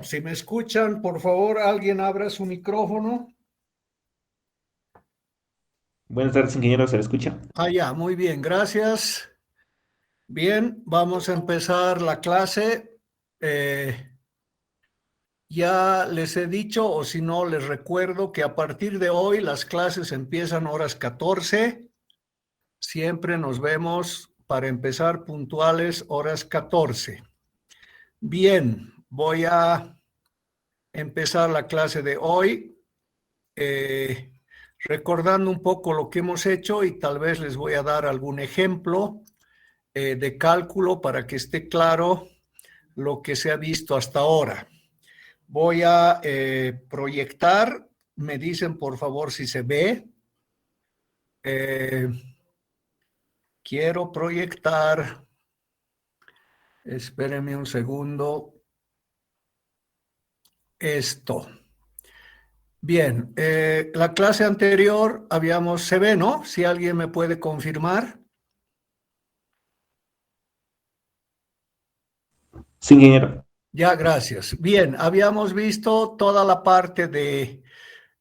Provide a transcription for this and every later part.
Si me escuchan, por favor, alguien abra su micrófono. Buenas tardes, ingeniero, ¿se le escucha? Ya, muy bien, gracias. Bien, vamos a empezar la clase. Ya les he dicho, o si no, les recuerdo que a partir de hoy las clases empiezan horas 14. Siempre nos vemos para empezar puntuales horas 14. Bien, voy a empezar la clase de hoy. Recordando un poco lo que hemos hecho y tal vez les voy a dar algún ejemplo de cálculo para que esté claro lo que se ha visto hasta ahora. Voy a proyectar, me dicen por favor si se ve. Quiero proyectar, espérenme un segundo, esto. Bien, la clase anterior se ve, ¿no? Si alguien me puede confirmar. Sí, ingeniero. Ya, gracias. Bien, habíamos visto toda la parte de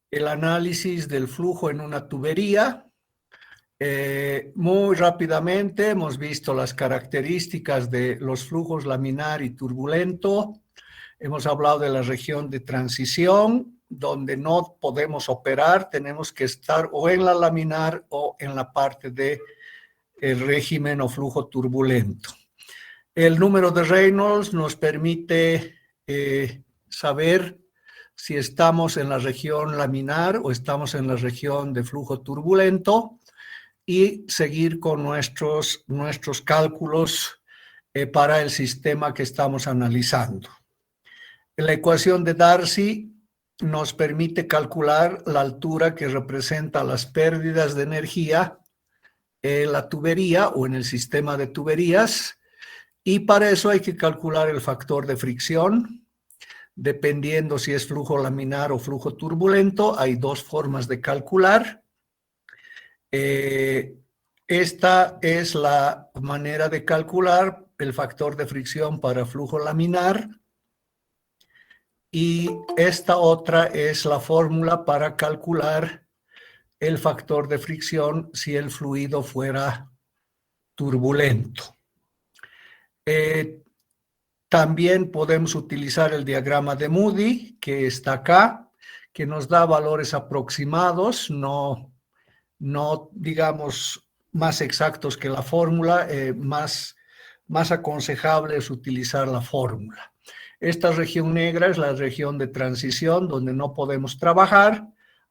el análisis del flujo en una tubería. Muy rápidamente hemos visto las características de los flujos laminar y turbulento. Hemos hablado de la región de transición, donde no podemos operar, tenemos que estar o en la laminar o en la parte de el régimen o flujo turbulento. El número de Reynolds nos permite saber si estamos en la región laminar o estamos en la región de flujo turbulento y seguir con nuestros cálculos para el sistema que estamos analizando. La ecuación de Darcy nos permite calcular la altura que representa las pérdidas de energía en la tubería o en el sistema de tuberías. Y para eso hay que calcular el factor de fricción, dependiendo si es flujo laminar o flujo turbulento. Hay dos formas de calcular. Esta es la manera de calcular el factor de fricción para flujo laminar. Y esta otra es la fórmula para calcular el factor de fricción si el fluido fuera turbulento. También podemos utilizar el diagrama de Moody, que está acá, que nos da valores aproximados, no digamos más exactos que la fórmula, más aconsejable es utilizar la fórmula. Esta región negra es la región de transición donde no podemos trabajar.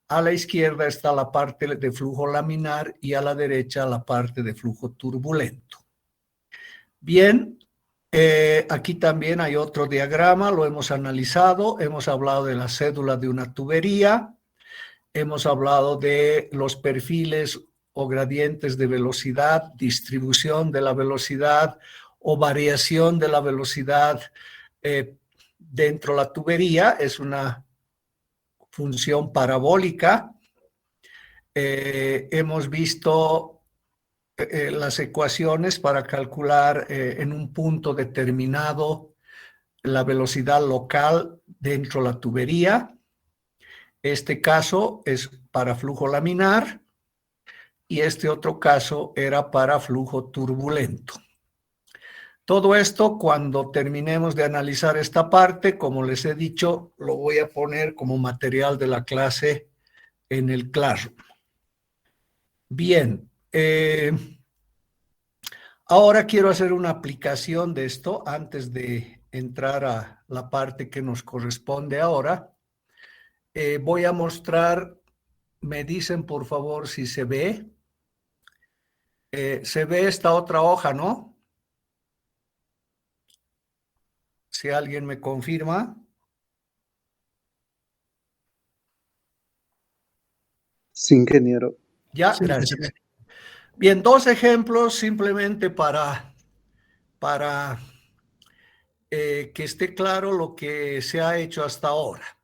A la izquierda está la parte de flujo laminar y a la derecha la parte de flujo turbulento. Bien, aquí también hay otro diagrama, lo hemos analizado, hemos hablado de la cédula de una tubería, hemos hablado de los perfiles o gradientes de velocidad, distribución de la velocidad o variación de la velocidad dentro de la tubería, es una función parabólica. Hemos visto las ecuaciones para calcular en un punto determinado la velocidad local dentro de la tubería. Este caso es para flujo laminar y este otro caso era para flujo turbulento. Todo esto, cuando terminemos de analizar esta parte, como les he dicho, lo voy a poner como material de la clase en el Classroom. Bien, ahora quiero hacer una aplicación de esto antes de entrar a la parte que nos corresponde ahora. Voy a mostrar, me dicen por favor si se ve. Se ve esta otra hoja, ¿no? Si alguien me confirma. Sí, ingeniero. Ya, Sí, gracias. Bien, dos ejemplos simplemente para que esté claro lo que se ha hecho hasta ahora.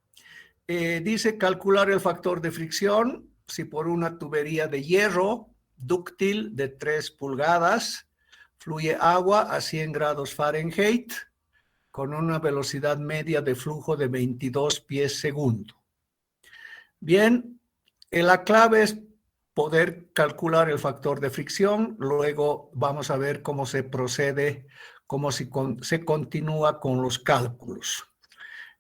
Dice calcular el factor de fricción si por una tubería de hierro dúctil de 3 pulgadas fluye agua a 100 grados Fahrenheit. con una velocidad media de flujo de 22 pies segundo. Bien, la clave es poder calcular el factor de fricción. Luego vamos a ver cómo se procede, cómo se continúa con los cálculos.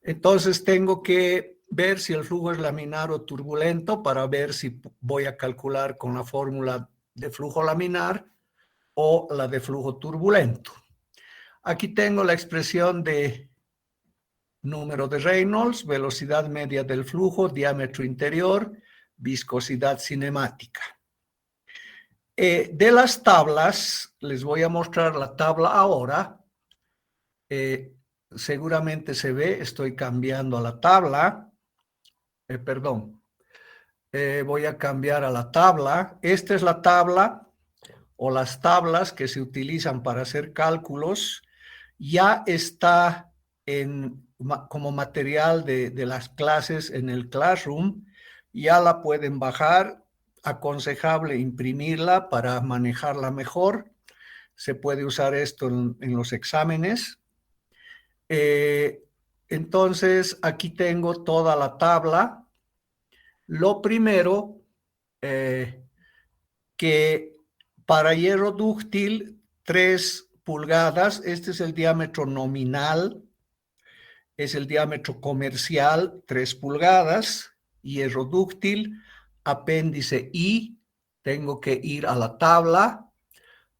Entonces tengo que ver si el flujo es laminar o turbulento para ver si voy a calcular con la fórmula de flujo laminar o la de flujo turbulento. Aquí tengo la expresión de número de Reynolds, velocidad media del flujo, diámetro interior, viscosidad cinemática. De las tablas, les voy a mostrar la tabla ahora. Seguramente se ve, estoy cambiando a la tabla. Voy a cambiar a la tabla. Esta es la tabla o las tablas que se utilizan para hacer cálculos. Ya está como material de las clases en el Classroom. Ya la pueden bajar. Aconsejable imprimirla para manejarla mejor. Se puede usar esto en los exámenes. Entonces, aquí tengo toda la tabla. Lo primero, que para hierro dúctil, 3 pulgadas, este es el diámetro nominal, es el diámetro comercial, 3 pulgadas, hierro dúctil, apéndice I, tengo que ir a la tabla,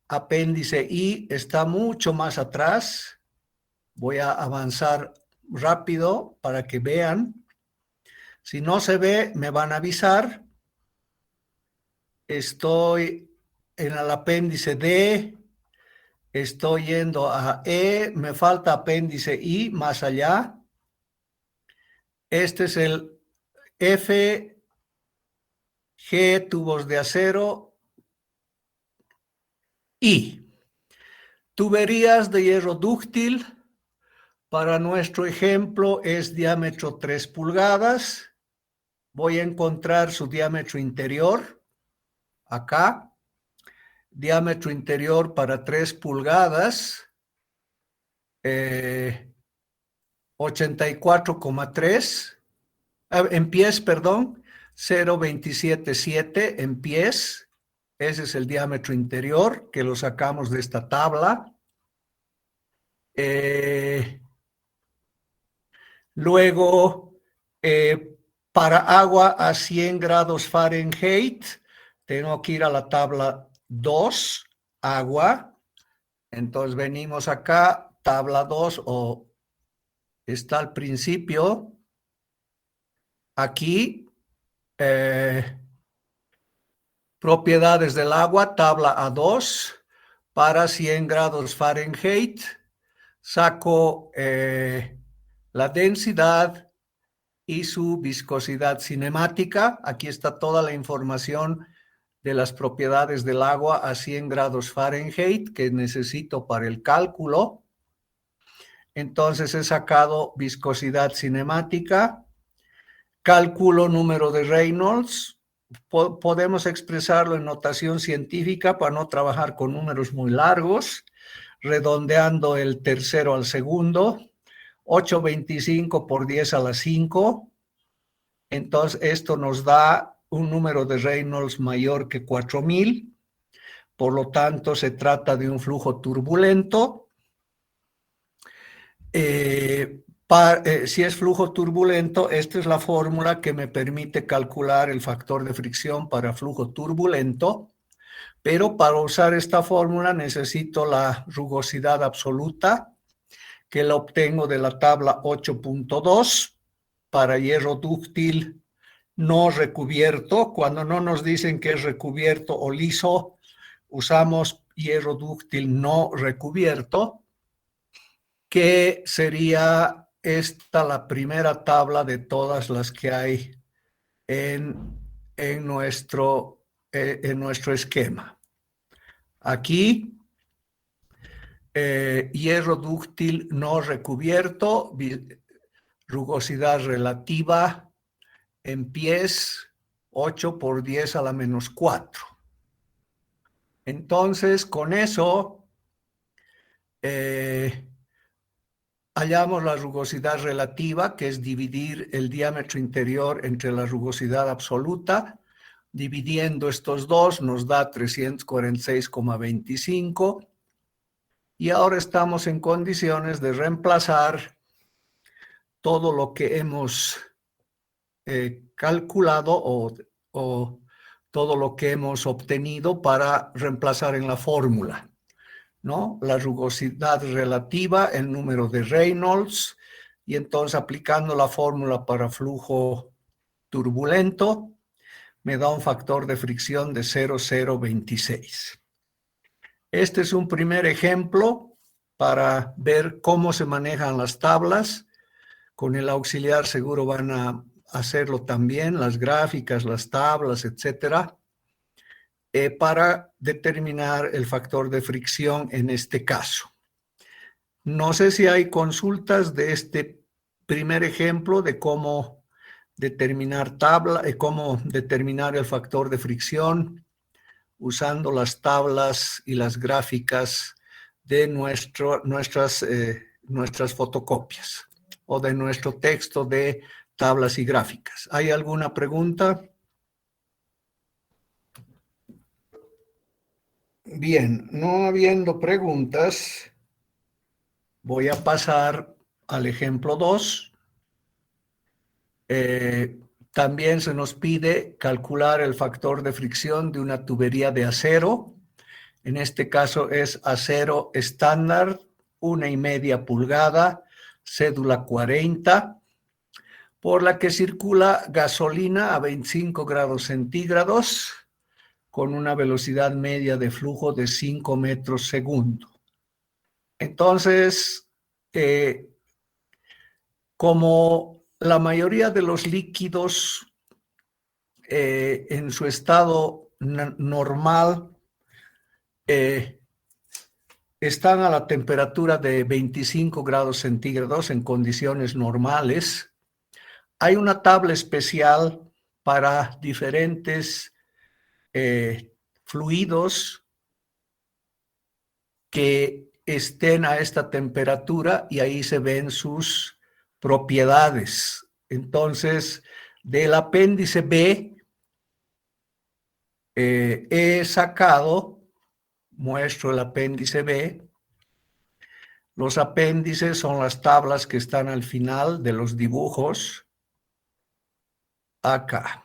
apéndice I está mucho más atrás, voy a avanzar rápido para que vean. Si no se ve, me van a avisar. Estoy en el apéndice D, estoy yendo a E, me falta apéndice I más allá. Este es el F, G, tubos de acero, I. Tuberías de hierro dúctil, para nuestro ejemplo es diámetro 3 pulgadas. Voy a encontrar su diámetro interior, acá. Diámetro interior para 3 pulgadas, 84,3, en pies, perdón, 0,277 en pies. Ese es el diámetro interior que lo sacamos de esta tabla. Luego, para agua a 100 grados Fahrenheit, tengo que ir a la tabla 2, agua. Entonces venimos acá, tabla 2, o está al principio. Aquí, propiedades del agua, tabla A2, para 100 grados Fahrenheit. Saco la densidad y su viscosidad cinemática. Aquí está toda la información de las propiedades del agua a 100 grados Fahrenheit que necesito para el cálculo. Entonces he sacado viscosidad cinemática, cálculo número de Reynolds. Podemos expresarlo en notación científica para no trabajar con números muy largos, redondeando el tercero al segundo, 825 por 10 a la 5. Entonces esto nos da un número de Reynolds mayor que 4000, por lo tanto se trata de un flujo turbulento. Si es flujo turbulento, esta es la fórmula que me permite calcular el factor de fricción para flujo turbulento, pero para usar esta fórmula necesito la rugosidad absoluta, que la obtengo de la tabla 8.2 para hierro dúctil no recubierto. Cuando no nos dicen que es recubierto o liso, usamos hierro dúctil no recubierto, que sería esta la primera tabla de todas las que hay en nuestro esquema. Aquí, hierro dúctil no recubierto, rugosidad relativa en pies, 8 por 10 a la menos 4. Entonces, con eso, hallamos la rugosidad relativa, que es dividir el diámetro interior entre la rugosidad absoluta. Dividiendo estos dos nos da 346,25. Y ahora estamos en condiciones de reemplazar todo lo que hemos calculado o todo lo que hemos obtenido para reemplazar en la fórmula, ¿no? La rugosidad relativa, el número de Reynolds, y entonces aplicando la fórmula para flujo turbulento, me da un factor de fricción de 0,026. Este es un primer ejemplo para ver cómo se manejan las tablas. Con el auxiliar seguro van a hacerlo también, las gráficas, las tablas, etcétera, para determinar el factor de fricción en este caso. No sé si hay consultas de este primer ejemplo de cómo determinar cómo determinar el factor de fricción usando las tablas y las gráficas de nuestras fotocopias o de nuestro texto de tablas y gráficas. ¿Hay alguna pregunta? Bien, no habiendo preguntas, voy a pasar al ejemplo 2. También se nos pide calcular el factor de fricción de una tubería de acero. En este caso es acero estándar, 1,5 pulgada, cédula 40, por la que circula gasolina a 25 grados centígrados con una velocidad media de flujo de 5 metros segundo. Entonces, como la mayoría de los líquidos en su estado normal están a la temperatura de 25 grados centígrados en condiciones normales, hay una tabla especial para diferentes fluidos que estén a esta temperatura y ahí se ven sus propiedades. Entonces, del apéndice B he sacado, muestro el apéndice B. Los apéndices son las tablas que están al final de los dibujos. Acá.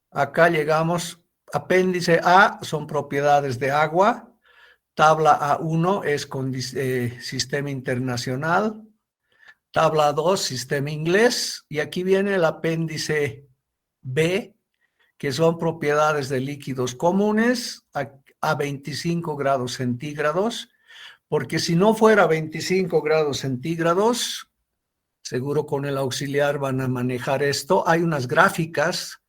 Acá llegamos, apéndice A son propiedades de agua, tabla A1 es con sistema internacional, tabla 2 sistema inglés, y aquí viene el apéndice B, que son propiedades de líquidos comunes a 25 grados centígrados, porque si no fuera 25 grados centígrados, seguro con el auxiliar van a manejar esto, hay unas gráficas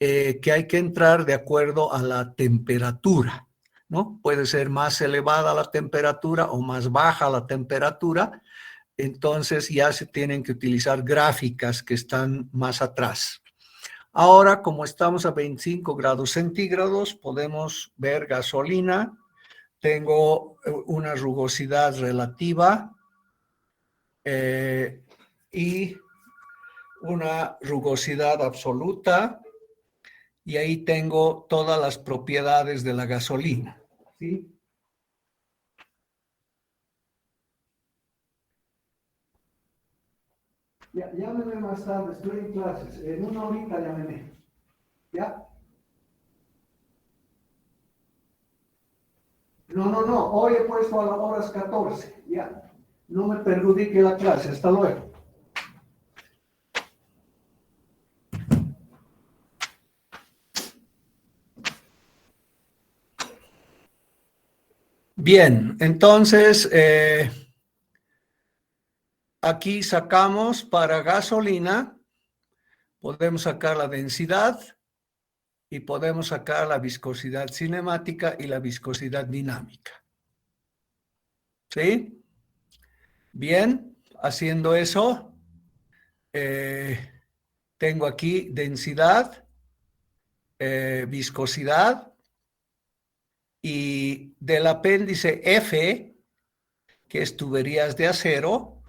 que hay que entrar de acuerdo a la temperatura, ¿no? Puede ser más elevada la temperatura o más baja la temperatura, entonces ya se tienen que utilizar gráficas que están más atrás. Ahora, como estamos a 25 grados centígrados, podemos ver gasolina. Tengo una rugosidad relativa y una rugosidad absoluta. Y ahí tengo todas las propiedades de la gasolina, ¿sí? Llámeme más tarde, estoy en clases. En una horita llámeme. ¿Ya? No. Hoy he puesto a las horas 14. Ya. No me perjudique la clase. Hasta luego. Bien, entonces aquí sacamos para gasolina, podemos sacar la densidad y podemos sacar la viscosidad cinemática y la viscosidad dinámica. ¿Sí? Bien, haciendo eso, tengo aquí densidad, viscosidad, y del apéndice F que es tuberías de acero.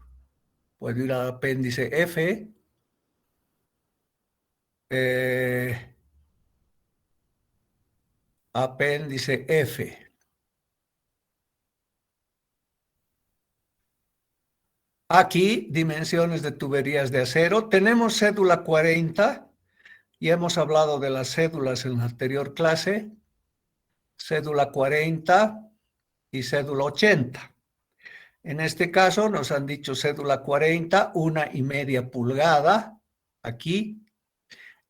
Puedo ir al apéndice F. Apéndice F. Aquí, dimensiones de tuberías de acero. Tenemos cédula 40. Ya hemos hablado de las cédulas en la anterior clase. Cédula 40 y cédula 80. En este caso nos han dicho cédula 40, 1,5 pulgada, aquí,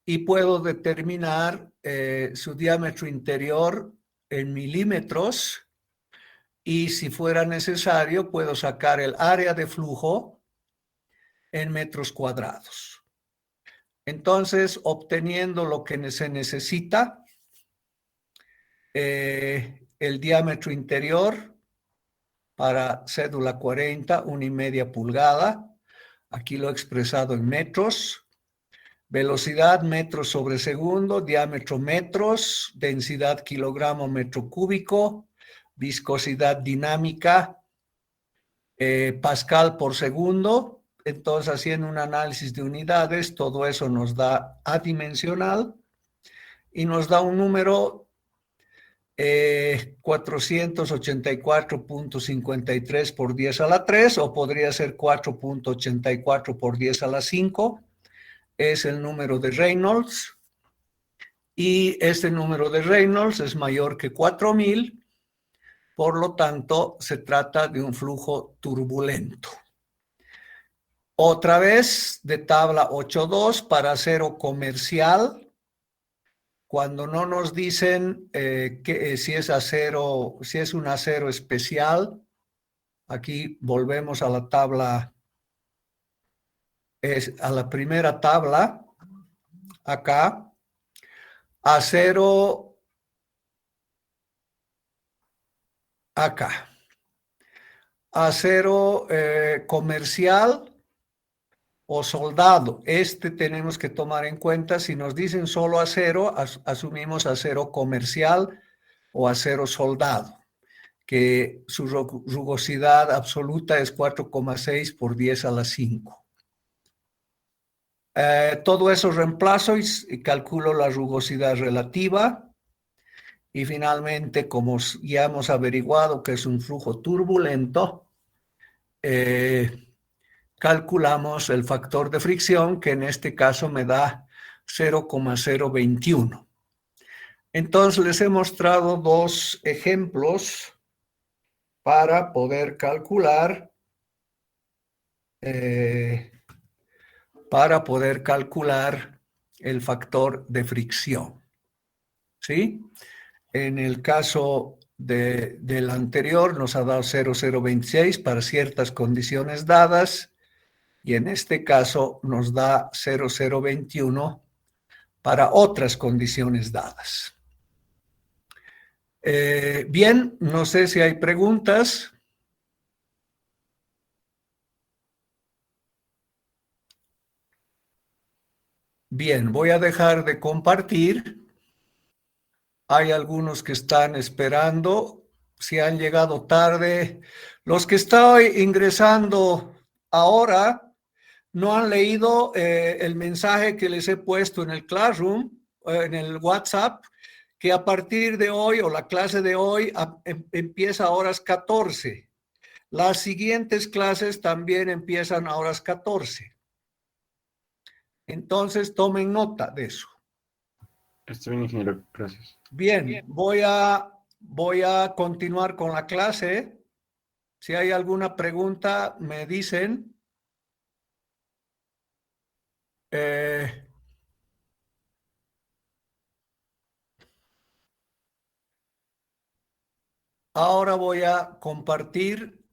y puedo determinar su diámetro interior en milímetros, y si fuera necesario puedo sacar el área de flujo en metros cuadrados. Entonces, obteniendo lo que se necesita, el diámetro interior para cédula 40, 1,5 pulgada. Aquí lo he expresado en metros. Velocidad metros sobre segundo, diámetro metros, densidad kilogramo metro cúbico, viscosidad dinámica, pascal por segundo. Entonces, haciendo un análisis de unidades, todo eso nos da adimensional y nos da un número 484.53 por 10 a la 3, o podría ser 4.84 por 10 a la 5. Es el número de Reynolds, y este número de Reynolds es mayor que 4000, por lo tanto se trata de un flujo turbulento. Otra vez de tabla 8.2 para acero comercial. Cuando no nos dicen si es acero, si es un acero especial, aquí volvemos a la tabla, a la primera tabla, acá, acero, acá, acero comercial o soldado. Tenemos que tomar en cuenta, si nos dicen solo acero, asumimos acero comercial o acero soldado, que su rugosidad absoluta es 4,6 por 10 a la 5. Todo eso reemplazo y calculo la rugosidad relativa. Y finalmente, como ya hemos averiguado que es un flujo turbulento, calculamos el factor de fricción, que en este caso me da 0,021. Entonces les he mostrado dos ejemplos para poder calcular el factor de fricción. ¿Sí? En el caso del anterior nos ha dado 0,026 para ciertas condiciones dadas, y en este caso nos da 0,021 para otras condiciones dadas. Bien, no sé si hay preguntas. Bien, voy a dejar de compartir. Hay algunos que están esperando. Si han llegado tarde, los que estoy ingresando ahora no han leído el mensaje que les he puesto en el Classroom, en el WhatsApp, que a partir de hoy, o la clase de hoy, empieza a horas 14. Las siguientes clases también empiezan a horas 14. Entonces, tomen nota de eso. Está bien, ingeniero. Gracias. Bien, voy a continuar con la clase. Si hay alguna pregunta, me dicen. Ahora voy a compartir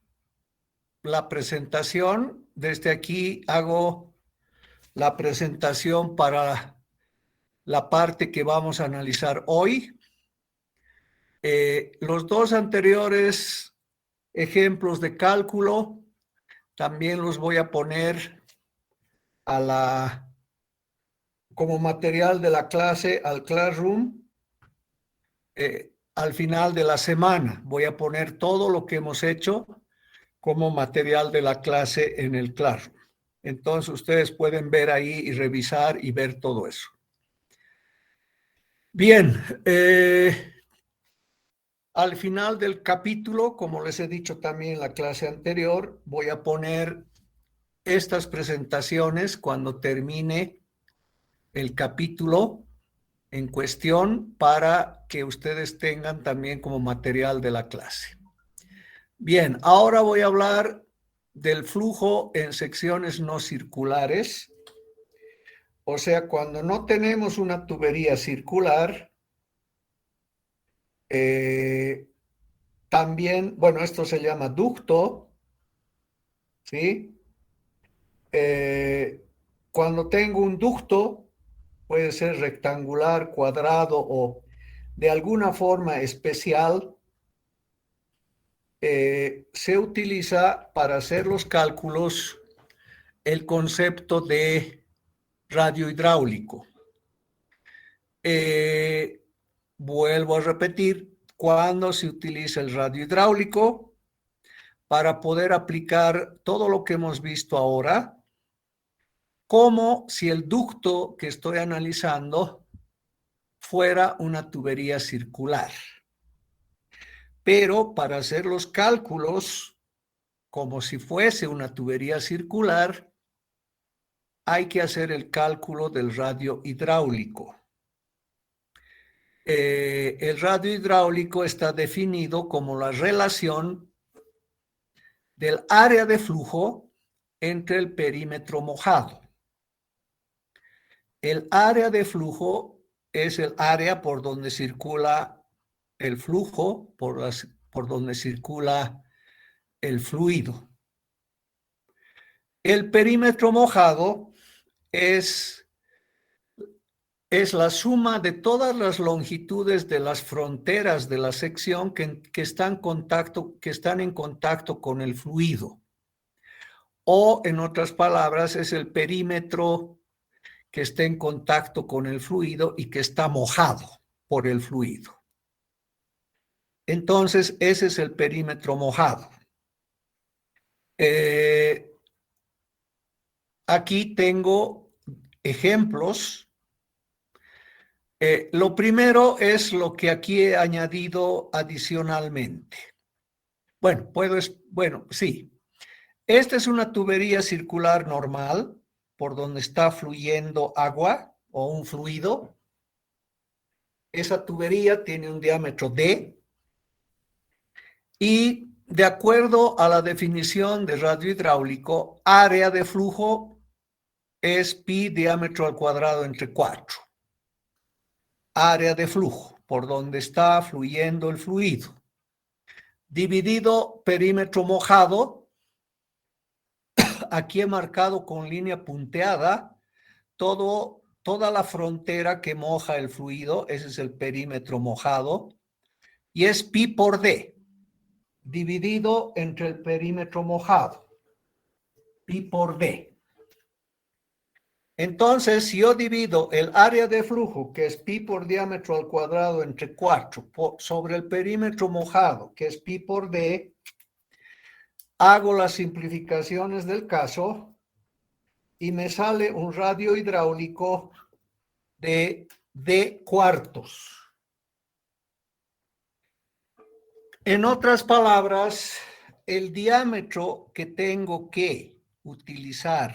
la presentación. Desde aquí hago la presentación para la parte que vamos a analizar hoy. Los dos anteriores ejemplos de cálculo también los voy a poner como material de la clase al Classroom. Al final de la semana voy a poner todo lo que hemos hecho como material de la clase en el Classroom. Entonces ustedes pueden ver ahí y revisar y ver todo eso. Bien, al final del capítulo, como les he dicho también en la clase anterior, voy a poner estas presentaciones cuando termine el capítulo en cuestión para que ustedes tengan también como material de la clase. Bien, ahora voy a hablar del flujo en secciones no circulares. O sea, cuando no tenemos una tubería circular, también, bueno, esto se llama ducto, ¿sí? Cuando tengo un ducto, puede ser rectangular, cuadrado o de alguna forma especial, se utiliza para hacer los cálculos el concepto de radio hidráulico. Vuelvo a repetir, cuando se utiliza el radio hidráulico para poder aplicar todo lo que hemos visto ahora, como si el ducto que estoy analizando fuera una tubería circular. Pero para hacer los cálculos como si fuese una tubería circular, hay que hacer el cálculo del radio hidráulico. El radio hidráulico está definido como la relación del área de flujo entre el perímetro mojado. El área de flujo es el área por donde circula el flujo, por donde circula el fluido. El perímetro mojado es la suma de todas las longitudes de las fronteras de la sección que están en contacto con el fluido. O, en otras palabras, es el perímetro que está en contacto con el fluido y que está mojado por el fluido. Entonces, ese es el perímetro mojado. Aquí tengo ejemplos. Lo primero es lo que aquí he añadido adicionalmente. Bueno, sí. Esta es una tubería circular normal por donde está fluyendo agua o un fluido. Esa tubería tiene un diámetro D y de acuerdo a la definición de radio hidráulico, área de flujo es pi diámetro al cuadrado entre 4. Área de flujo, por donde está fluyendo el fluido. Dividido perímetro mojado, aquí he marcado con línea punteada toda la frontera que moja el fluido, ese es el perímetro mojado, y es pi por D, dividido entre el perímetro mojado, pi por D. Entonces, si yo divido el área de flujo, que es pi por diámetro al cuadrado entre 4, sobre el perímetro mojado, que es pi por D, hago las simplificaciones del caso y me sale un radio hidráulico de D cuartos. En otras palabras, el diámetro que tengo que utilizar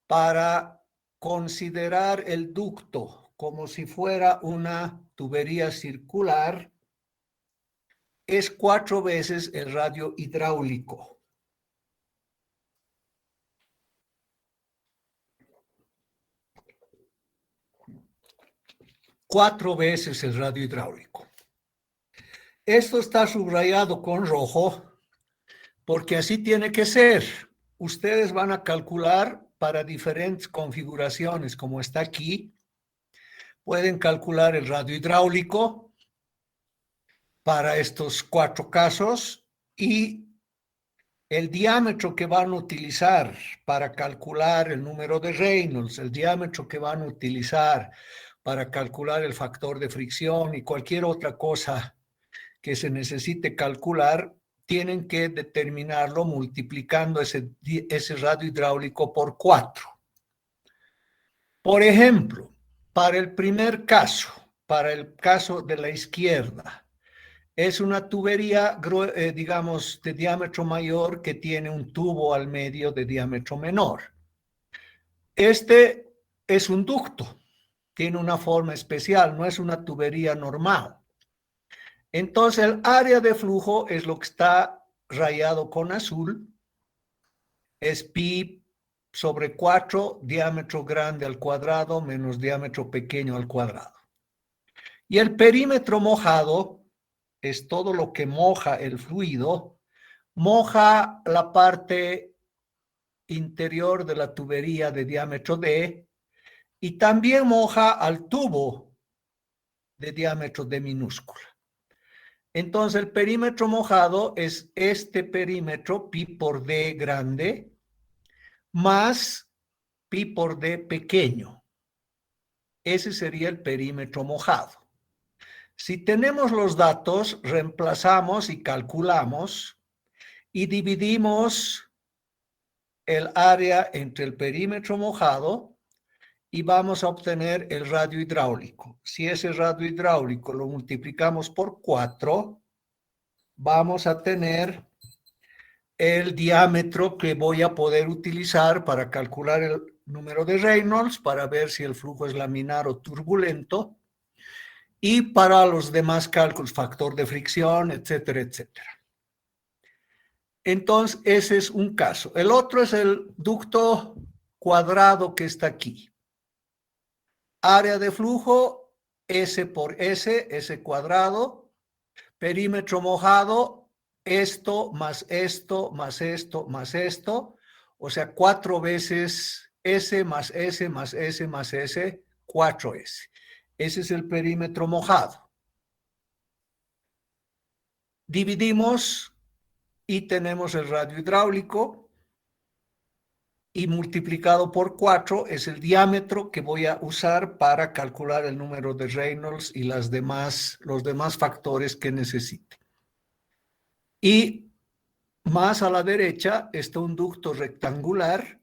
para considerar el ducto como si fuera una tubería circular es 4 veces el radio hidráulico. Cuatro veces el radio hidráulico. Esto está subrayado con rojo porque así tiene que ser. Ustedes van a calcular para diferentes configuraciones, como está aquí. Pueden calcular el radio hidráulico para estos 4 casos y el diámetro que van a utilizar para calcular el número de Reynolds, el diámetro que van a utilizar para calcular el factor de fricción y cualquier otra cosa que se necesite calcular, tienen que determinarlo multiplicando ese radio hidráulico por 4. Por ejemplo, para el primer caso, para el caso de la izquierda, es una tubería, digamos, de diámetro mayor que tiene un tubo al medio de diámetro menor. Este es un ducto, tiene una forma especial, no es una tubería normal. Entonces, el área de flujo es lo que está rayado con azul, es pi sobre 4, diámetro grande al cuadrado menos diámetro pequeño al cuadrado. Y el perímetro mojado es todo lo que moja el fluido, moja la parte interior de la tubería de diámetro D y también moja al tubo de diámetro D minúscula. Entonces el perímetro mojado es este perímetro, pi por D grande, más pi por D pequeño. Ese sería el perímetro mojado. Si tenemos los datos, reemplazamos y calculamos y dividimos el área entre el perímetro mojado y vamos a obtener el radio hidráulico. Si ese radio hidráulico lo multiplicamos por 4, vamos a tener el diámetro que voy a poder utilizar para calcular el número de Reynolds, para ver si el flujo es laminar o turbulento, y para los demás cálculos, factor de fricción, etcétera, etcétera. Entonces, ese es un caso. El otro es el ducto cuadrado que está aquí. Área de flujo, S por S, S cuadrado. Perímetro mojado, esto más esto más esto más esto. O sea, 4 veces S más S más S más S, 4S. Ese es el perímetro mojado. Dividimos y tenemos el radio hidráulico y multiplicado por 4 es el diámetro que voy a usar para calcular el número de Reynolds y los demás factores que necesite. Y más a la derecha está un ducto rectangular.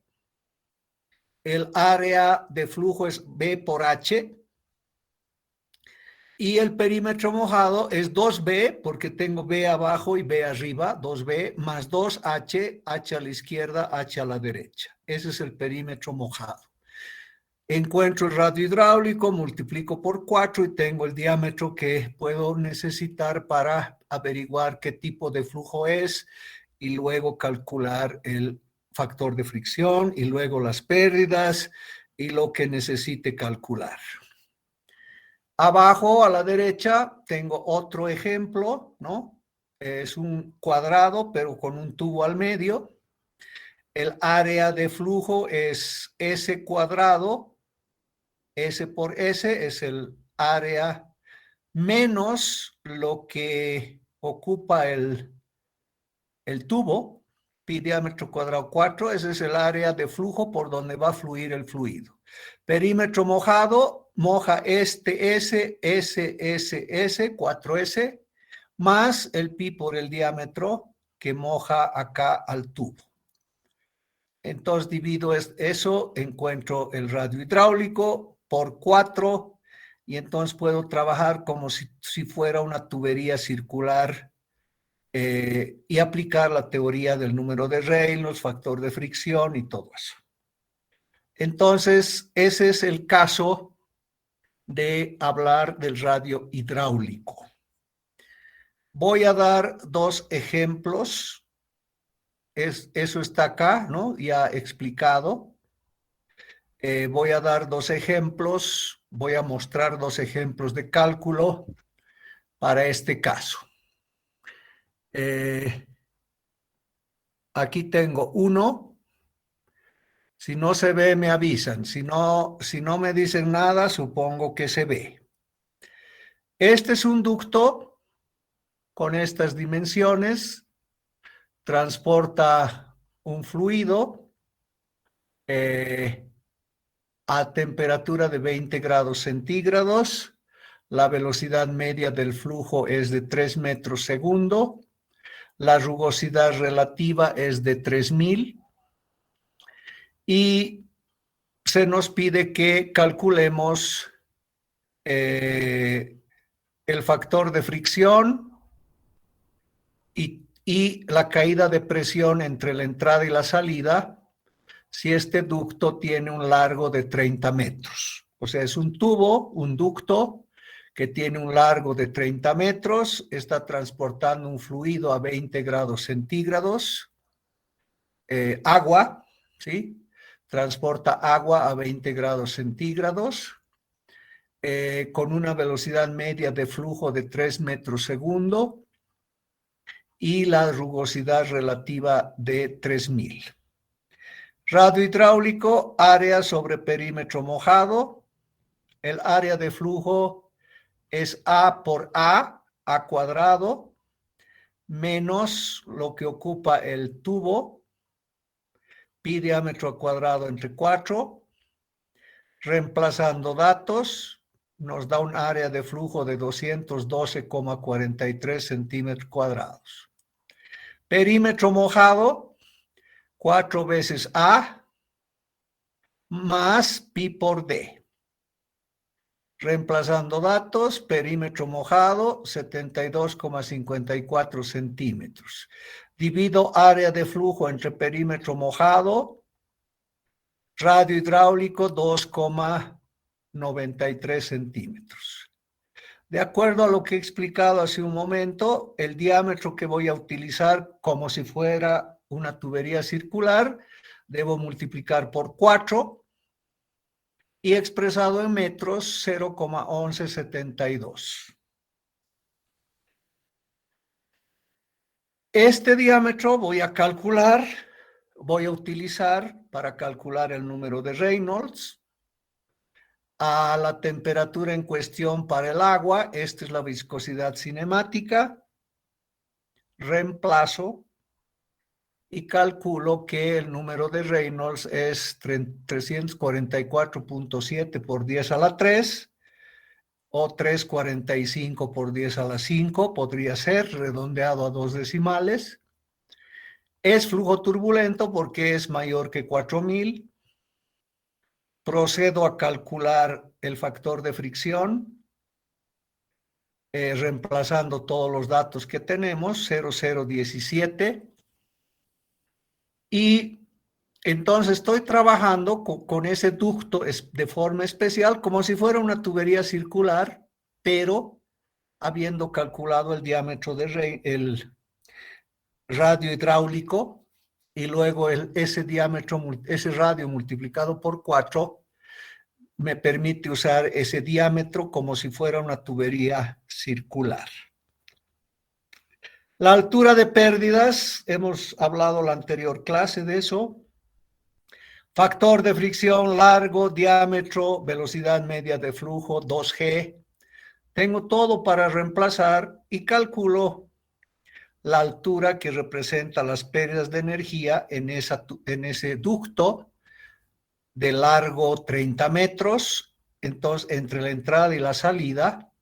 El área de flujo es B por H. Y el perímetro mojado es 2B, porque tengo B abajo y B arriba, 2B, más 2H, H a la izquierda, H a la derecha. Ese es el perímetro mojado. Encuentro el radio hidráulico, multiplico por 4 y tengo el diámetro que puedo necesitar para averiguar qué tipo de flujo es y luego calcular el factor de fricción y luego las pérdidas y lo que necesite calcular. Abajo a la derecha tengo otro ejemplo, ¿no? Es un cuadrado, pero con un tubo al medio. El área de flujo es S cuadrado. S por S es el área menos lo que ocupa el tubo. Pi diámetro cuadrado 4, ese es el área de flujo por donde va a fluir el fluido. Perímetro mojado, moja este S, S, S, S, 4S, más el pi por el diámetro que moja acá al tubo. Entonces divido eso, encuentro el radio hidráulico por 4 y entonces puedo trabajar como si fuera una tubería circular y aplicar la teoría del número de Reynolds, factor de fricción y todo eso. Entonces, ese es el caso de hablar del radio hidráulico. Voy a dar 2 ejemplos. Eso está acá, ¿no? Ya explicado. Voy a dar 2 ejemplos. Voy a mostrar 2 ejemplos de cálculo para este caso. Aquí tengo uno. Si no se ve, me avisan. Si no me dicen nada, supongo que se ve. Este es un ducto con estas dimensiones. Transporta un fluido a temperatura de 20 grados centígrados. La velocidad media del flujo es de 3 metros segundo. La rugosidad relativa es de 3000 y se nos pide que calculemos el factor de fricción y la caída de presión entre la entrada y la salida si este ducto tiene un largo de 30 metros. O sea, es un tubo, un ducto que tiene un largo de 30 metros, está transportando un fluido a 20 grados centígrados, agua, ¿sí? Transporta agua a 20 grados centígrados, con una velocidad media de flujo de 3 metros segundo y la rugosidad relativa de 3000. Radio hidráulico, área sobre perímetro mojado. El área de flujo es A por A cuadrado, menos lo que ocupa el tubo, pi diámetro cuadrado entre 4. Reemplazando datos, nos da un área de flujo de 212,43 centímetros cuadrados. Perímetro mojado, 4 veces A más pi por D. Reemplazando datos, perímetro mojado, 72,54 centímetros. Divido área de flujo entre perímetro mojado, radio hidráulico, 2,93 centímetros. De acuerdo a lo que he explicado hace un momento, el diámetro que voy a utilizar como si fuera una tubería circular, debo multiplicar por 4 y expresado en metros 0,1172. Este diámetro voy a utilizar para calcular el número de Reynolds. A la temperatura en cuestión para el agua, esta es la viscosidad cinemática. Reemplazo y calculo que el número de Reynolds es 344.7 por 10 a la 3 o 345 por 10 a la 5, podría ser redondeado a 2 decimales. Es flujo turbulento porque es mayor que 4000. Procedo a calcular el factor de fricción, reemplazando todos los datos que tenemos, 0017. Y entonces estoy trabajando con ese ducto de forma especial, como si fuera una tubería circular, pero habiendo calculado el diámetro el radio hidráulico y luego ese radio multiplicado por 4 me permite usar ese diámetro como si fuera una tubería circular. La altura de pérdidas, hemos hablado en la anterior clase de eso. Factor de fricción, largo, diámetro, velocidad media de flujo, 2G. Tengo todo para reemplazar y calculo la altura que representa las pérdidas de energía en ese ducto de largo 30 metros. Entonces, entre la entrada y la salida,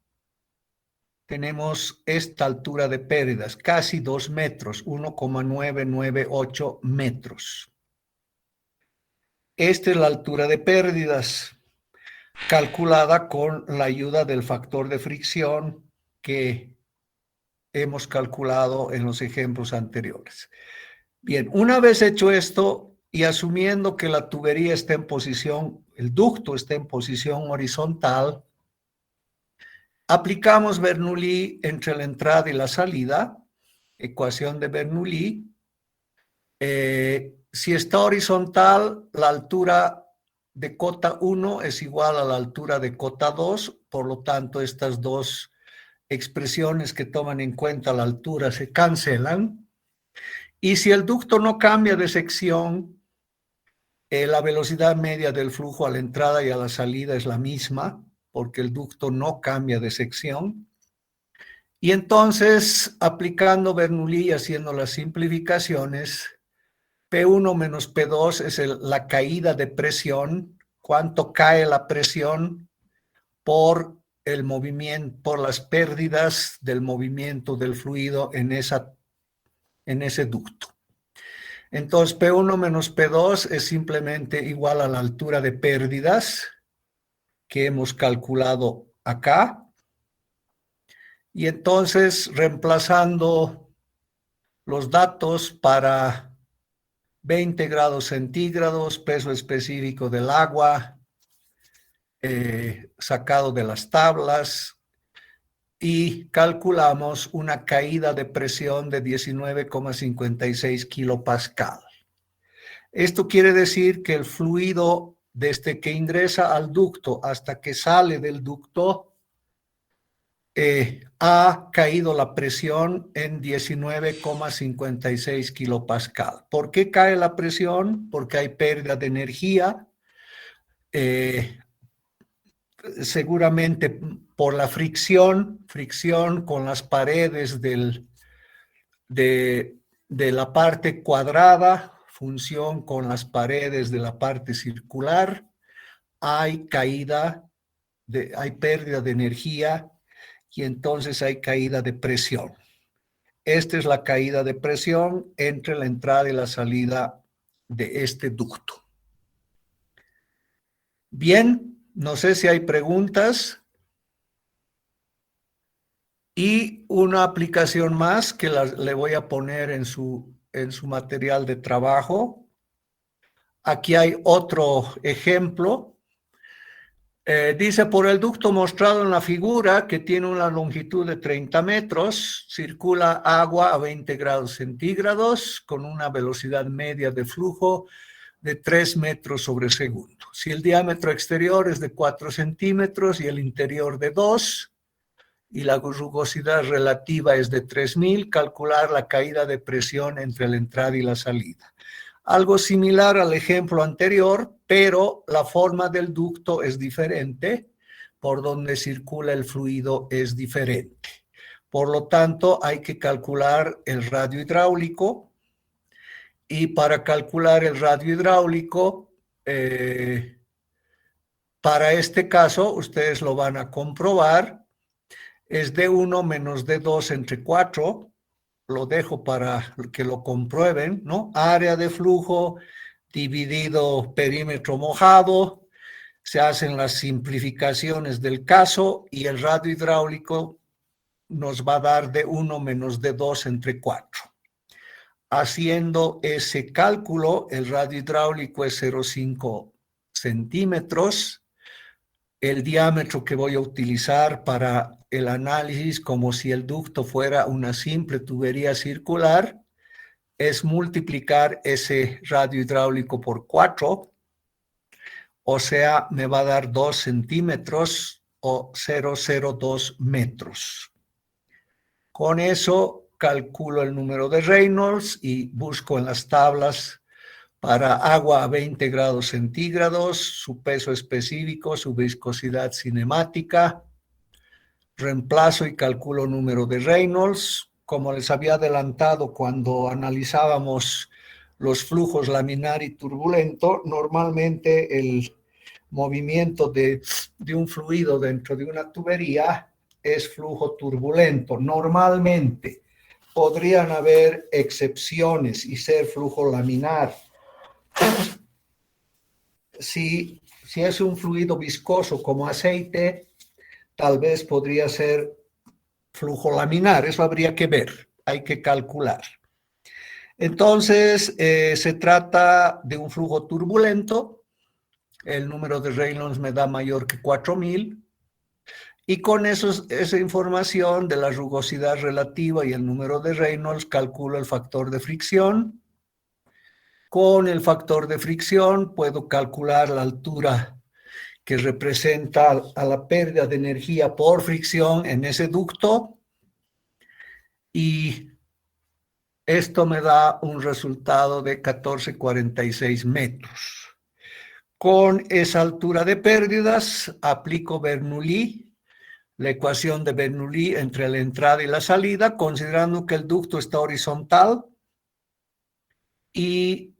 tenemos esta altura de pérdidas, casi 2 metros, 1,998 metros. Esta es la altura de pérdidas, calculada con la ayuda del factor de fricción que hemos calculado en los ejemplos anteriores. Bien, una vez hecho esto y asumiendo que la tubería está en posición, el ducto está en posición horizontal, aplicamos Bernoulli entre la entrada y la salida, ecuación de Bernoulli. Si está horizontal, la altura de cota 1 es igual a la altura de cota 2, por lo tanto, estas dos expresiones que toman en cuenta la altura se cancelan. Y si el ducto no cambia de sección, la velocidad media del flujo a la entrada y a la salida es la misma, porque el ducto no cambia de sección. Y entonces, aplicando Bernoulli y haciendo las simplificaciones, P1 menos P2 es la caída de presión, cuánto cae la presión por el movimiento, por las pérdidas del movimiento del fluido en esa en ese ducto. Entonces, P1 menos P2 es simplemente igual a la altura de pérdidas que hemos calculado acá. Y entonces, reemplazando los datos para 20 grados centígrados, peso específico del agua, sacado de las tablas, y calculamos una caída de presión de 19,56 kilopascal. Esto quiere decir que el fluido, desde que ingresa al ducto hasta que sale del ducto, ha caído la presión en 19,56 kilopascal. ¿Por qué cae la presión? Porque hay pérdida de energía, seguramente por la fricción con las paredes de la parte cuadrada, función con las paredes de la parte circular, hay pérdida de energía y entonces hay caída de presión. Esta es la caída de presión entre la entrada y la salida de este ducto. Bien, no sé si hay preguntas. Y una aplicación más que le voy a poner en su material de trabajo. Aquí hay otro ejemplo. Dice, por el ducto mostrado en la figura, que tiene una longitud de 30 metros, circula agua a 20 grados centígrados con una velocidad media de flujo de 3 metros sobre segundo. Si el diámetro exterior es de 4 centímetros y el interior de 2, y la rugosidad relativa es de 3000, calcular la caída de presión entre la entrada y la salida. Algo similar al ejemplo anterior, pero la forma del ducto es diferente, por donde circula el fluido es diferente. Por lo tanto, hay que calcular el radio hidráulico, y para calcular el radio hidráulico, para este caso, ustedes lo van a comprobar, es D1 menos D2 entre 4, lo dejo para que lo comprueben, ¿no? Área de flujo dividido perímetro mojado, se hacen las simplificaciones del caso y el radio hidráulico nos va a dar D1 menos D2 entre 4. Haciendo ese cálculo, el radio hidráulico es 0,5 centímetros. El diámetro que voy a utilizar para el análisis, como si el ducto fuera una simple tubería circular, es multiplicar ese radio hidráulico por 4, o sea, me va a dar 2 centímetros o 0,02 metros. Con eso calculo el número de Reynolds y busco en las tablas para agua a 20 grados centígrados, su peso específico, su viscosidad cinemática. Reemplazo y calculo número de Reynolds. Como les había adelantado cuando analizábamos los flujos laminar y turbulento, normalmente el movimiento de un fluido dentro de una tubería es flujo turbulento. Normalmente podrían haber excepciones y ser flujo laminar. Si es un fluido viscoso como aceite, tal vez podría ser flujo laminar. Eso habría que ver, hay que calcular. Entonces, se trata de un flujo turbulento. El número de Reynolds me da mayor que 4000. Y con esa información de la rugosidad relativa y el número de Reynolds, calculo el factor de fricción. Con el factor de fricción puedo calcular la altura que representa a la pérdida de energía por fricción en ese ducto, y esto me da un resultado de 1446 metros. Con esa altura de pérdidas aplico Bernoulli, la ecuación de Bernoulli entre la entrada y la salida, considerando que el ducto está horizontal, y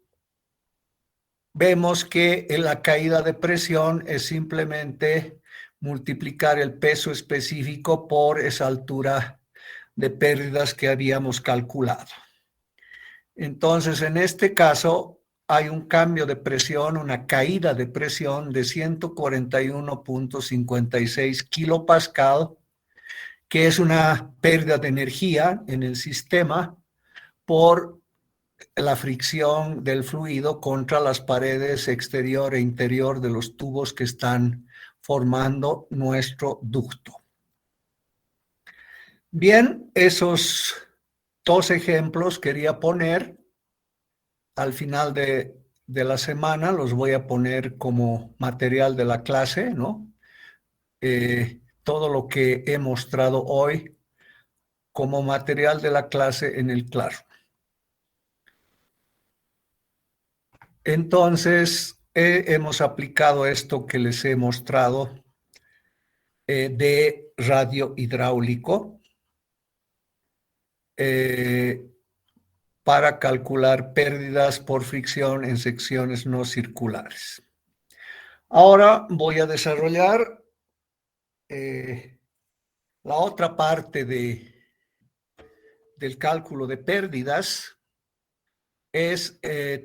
vemos que la caída de presión es simplemente multiplicar el peso específico por esa altura de pérdidas que habíamos calculado. Entonces, en este caso, hay un cambio de presión, una caída de presión de 141.56 kilopascal, que es una pérdida de energía en el sistema por la fricción del fluido contra las paredes exterior e interior de los tubos que están formando nuestro ducto. Bien, esos dos ejemplos quería poner al final de la semana, los voy a poner como material de la clase, ¿no? Todo lo que he mostrado hoy como material de la clase en el claro. Entonces, hemos aplicado esto que les he mostrado de radio hidráulico para calcular pérdidas por fricción en secciones no circulares. Ahora voy a desarrollar la otra parte del cálculo de pérdidas.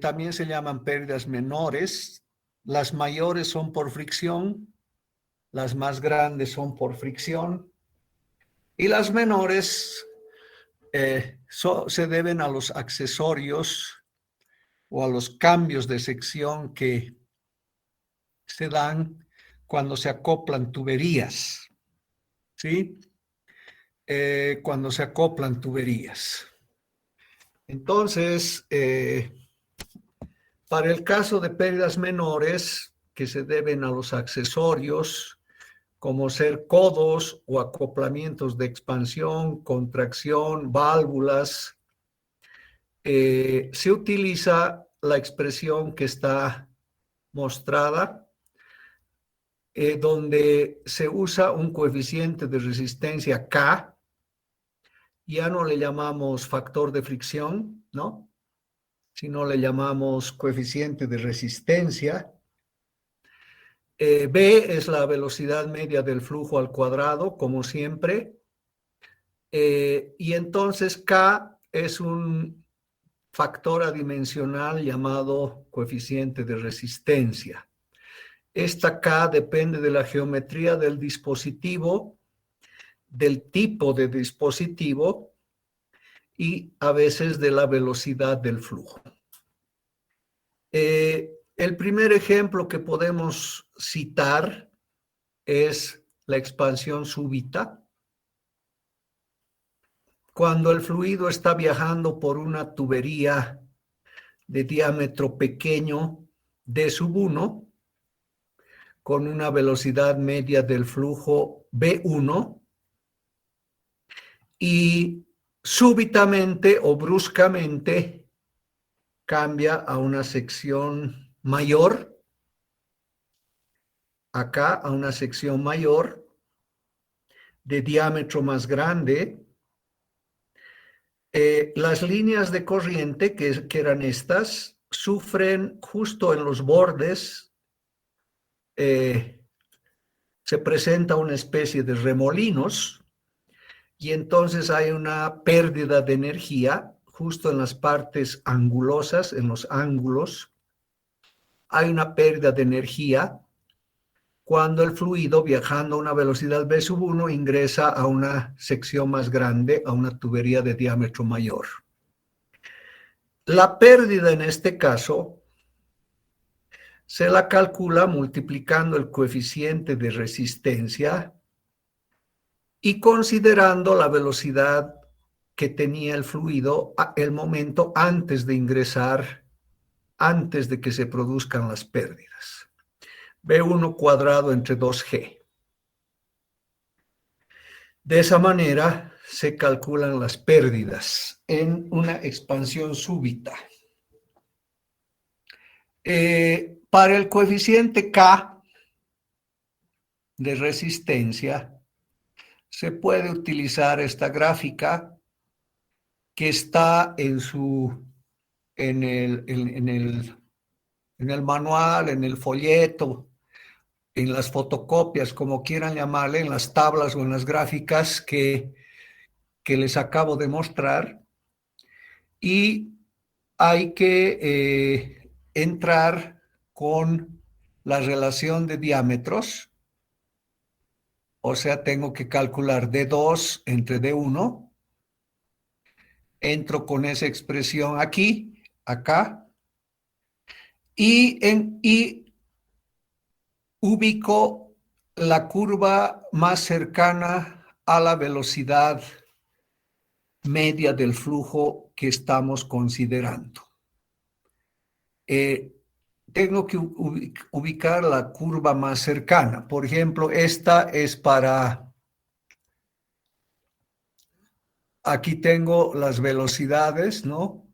También se llaman pérdidas menores. Las mayores son por fricción, las más grandes son por fricción y las menores se deben a los accesorios o a los cambios de sección que se dan cuando se acoplan tuberías, ¿sí? Cuando se acoplan tuberías. Entonces, para el caso de pérdidas menores que se deben a los accesorios, como ser codos o acoplamientos de expansión, contracción, válvulas, se utiliza la expresión que está mostrada, donde se usa un coeficiente de resistencia K. Ya no le llamamos factor de fricción, ¿no? Sino le llamamos coeficiente de resistencia. B es la velocidad media del flujo al cuadrado, como siempre. Y entonces K es un factor adimensional llamado coeficiente de resistencia. Esta K depende de la geometría del dispositivo, del tipo de dispositivo y a veces de la velocidad del flujo. El primer ejemplo que podemos citar es la expansión súbita. Cuando el fluido está viajando por una tubería de diámetro pequeño D⁻₁, con una velocidad media del flujo V1, y súbitamente o bruscamente cambia a una sección mayor, acá a una sección mayor, de diámetro más grande. Las líneas de corriente, que eran estas, sufren justo en los bordes, se presenta una especie de remolinos y entonces hay una pérdida de energía justo en las partes angulosas, en los ángulos. Hay una pérdida de energía cuando el fluido, viajando a una velocidad V⁻₁, ingresa a una sección más grande, a una tubería de diámetro mayor. La pérdida en este caso se la calcula multiplicando el coeficiente de resistencia y considerando la velocidad que tenía el fluido el momento antes de ingresar, antes de que se produzcan las pérdidas. V1 cuadrado entre 2G. De esa manera se calculan las pérdidas en una expansión súbita. Para el coeficiente K de resistencia, se puede utilizar esta gráfica que está en el manual, en el folleto, en las fotocopias, como quieran llamarle, en las tablas o en las gráficas que les acabo de mostrar. Y hay que entrar con la relación de diámetros, o sea, tengo que calcular D2 entre D1, entro con esa expresión aquí, acá, y ubico la curva más cercana a la velocidad media del flujo que estamos considerando. Tengo que ubicar la curva más cercana. Por ejemplo, esta es para... Aquí tengo las velocidades, ¿no?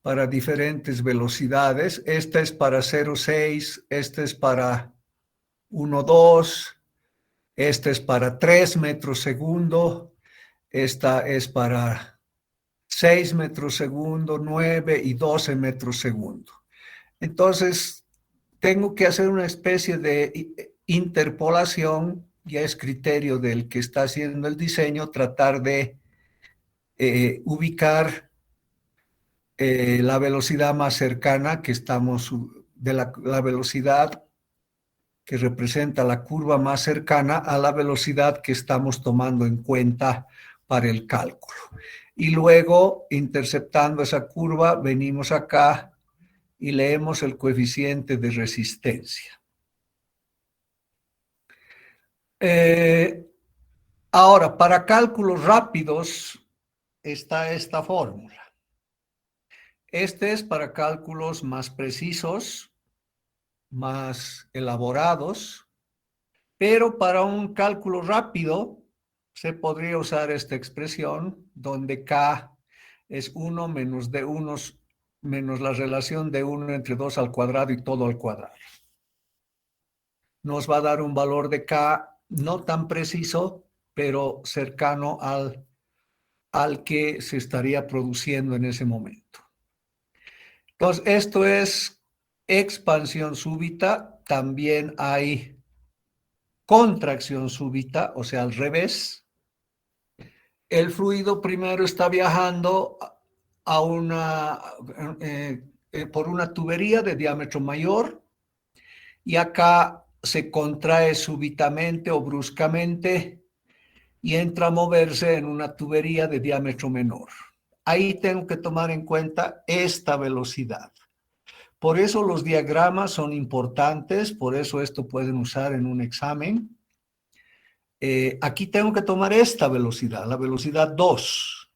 Para diferentes velocidades. Esta es para 0,6, esta es para 1,2, esta es para 3 metros segundo, esta es para 6 metros segundo, 9 y 12 metros segundo. Entonces, tengo que hacer una especie de interpolación, ya es criterio del que está haciendo el diseño, tratar de ubicar la velocidad más cercana que estamos, de la velocidad que representa la curva más cercana a la velocidad que estamos tomando en cuenta para el cálculo. Y luego, interceptando esa curva, venimos acá y leemos el coeficiente de resistencia. Ahora, para cálculos rápidos está esta fórmula. Este es para cálculos más precisos, más elaborados, pero para un cálculo rápido se podría usar esta expresión donde K es 1 menos D1 menos la relación de 1 entre 2 al cuadrado y todo al cuadrado. Nos va a dar un valor de K no tan preciso, pero cercano al que se estaría produciendo en ese momento. Entonces, esto es expansión súbita, también hay contracción súbita, o sea, al revés. El fluido primero está viajando por una tubería de diámetro mayor y acá se contrae súbitamente o bruscamente y entra a moverse en una tubería de diámetro menor. Ahí tengo que tomar en cuenta esta velocidad. Por eso los diagramas son importantes, por eso esto pueden usar en un examen. Aquí tengo que tomar esta velocidad, la velocidad 2,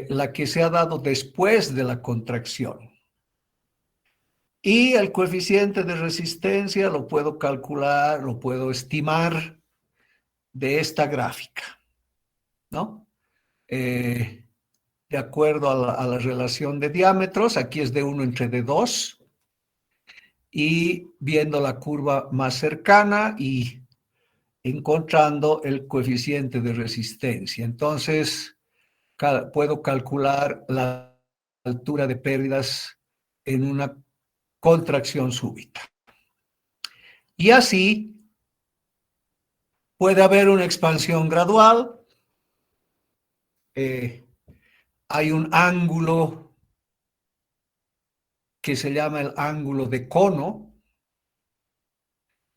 la que se ha dado después de la contracción. Y el coeficiente de resistencia lo puedo calcular, lo puedo estimar de esta gráfica, ¿no? De acuerdo a la relación de diámetros, aquí es D1 entre D2, y viendo la curva más cercana y encontrando el coeficiente de resistencia. Entonces, puedo calcular la altura de pérdidas en una contracción súbita. Y así puede haber una expansión gradual. Hay un ángulo que se llama el ángulo de cono,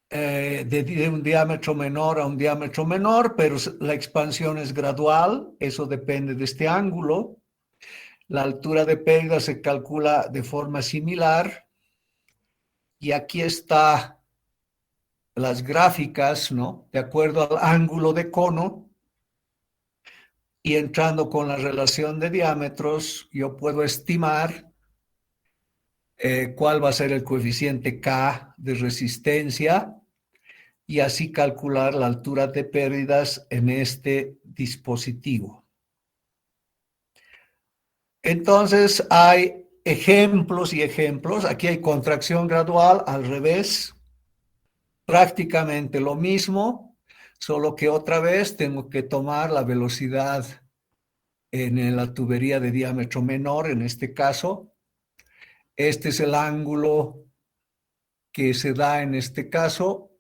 de un diámetro menor a un diámetro menor, pero la expansión es gradual, eso depende de este ángulo. La altura de pérdida se calcula de forma similar y aquí está las gráficas, ¿no? De acuerdo al ángulo de cono y entrando con la relación de diámetros, yo puedo estimar cuál va a ser el coeficiente K de resistencia y así calcular la altura de pérdidas en este dispositivo. Entonces hay ejemplos y ejemplos. Aquí hay contracción gradual al revés, prácticamente lo mismo, solo que otra vez tengo que tomar la velocidad en la tubería de diámetro menor, en este caso. Este es el ángulo que se da en este caso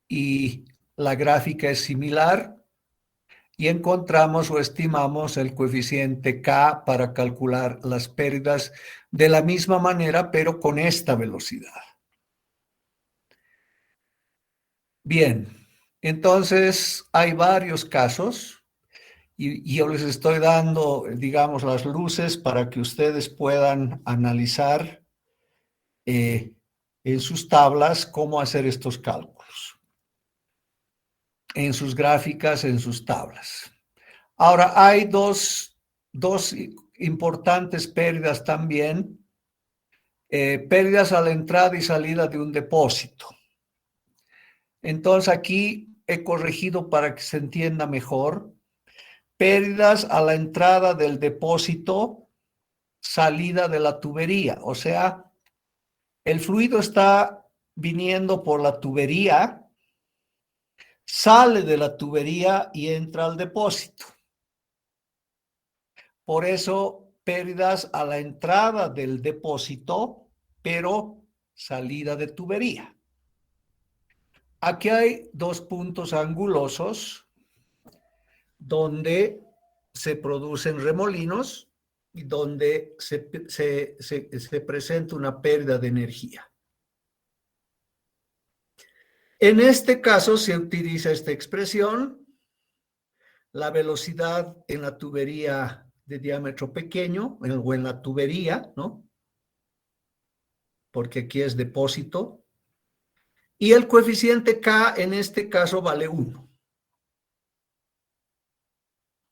y la gráfica es similar y encontramos o estimamos el coeficiente K para calcular las pérdidas de la misma manera, pero con esta velocidad. Bien, entonces hay varios casos y yo les estoy dando, digamos, las luces para que ustedes puedan analizar en sus tablas cómo hacer estos cálculos, en sus gráficas, en sus tablas. Ahora, hay dos importantes pérdidas también, pérdidas a la entrada y salida de un depósito. Entonces, aquí he corregido para que se entienda mejor. Pérdidas a la entrada del depósito, salida de la tubería. O sea, el fluido está viniendo por la tubería, sale de la tubería y entra al depósito. Por eso, pérdidas a la entrada del depósito, pero salida de tubería. Aquí hay dos puntos angulosos donde se producen remolinos y donde se presenta una pérdida de energía. En este caso se utiliza esta expresión, la velocidad en la tubería de diámetro pequeño, o en la tubería, ¿no? Porque aquí es depósito. Y el coeficiente K en este caso vale 1.